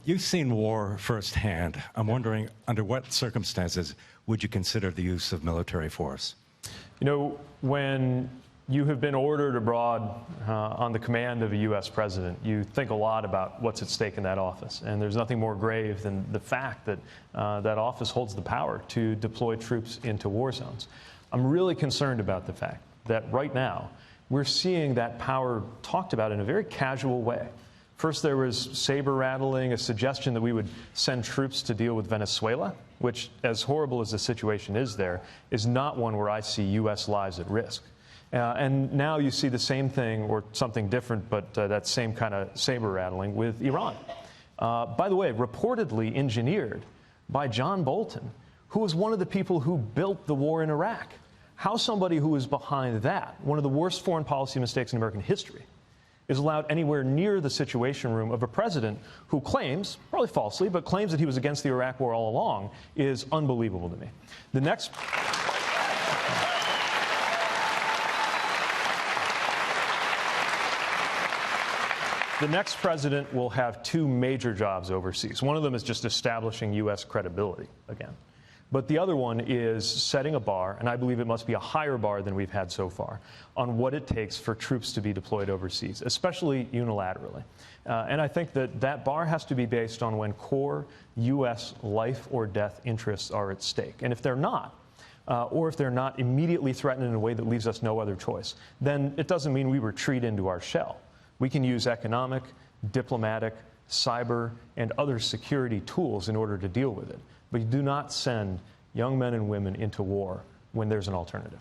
You've seen war firsthand. I'm wondering, under what circumstances would you consider the use of military force? You know, when you have been ordered abroad on the command of a U.S. president, you think a lot about what's at stake in that office. And there's nothing more grave than the fact that that office holds the power to deploy troops into war zones. I'm really concerned about the fact that right now we're seeing that power talked about in a very casual way. First, there was saber rattling, a suggestion that we would send troops to deal with Venezuela, which, as horrible as the situation is there, is not one where I see U.S. lives at risk. And now you see the same thing, or something different, but that same kind of saber rattling with Iran. By the way, reportedly engineered by John Bolton, who was one of the people who built the war in Iraq. How somebody who is behind that, one of the worst foreign policy mistakes in American history, is allowed anywhere near the situation room of a president who claims, probably falsely, but claims that he was against the Iraq war all along, is unbelievable to me. The next president will have two major jobs overseas. One of them is just establishing U.S. credibility again. But the other one is setting a bar, and I believe it must be a higher bar than we've had so far, on what it takes for troops to be deployed overseas, especially unilaterally. And I think that that bar has to be based on when core U.S. life or death interests are at stake. And if they're not, or if they're not immediately threatened in a way that leaves us no other choice, then it doesn't mean we retreat into our shell. We can use economic, diplomatic, cyber, and other security tools in order to deal with it. But you do not send young men and women into war when there's an alternative.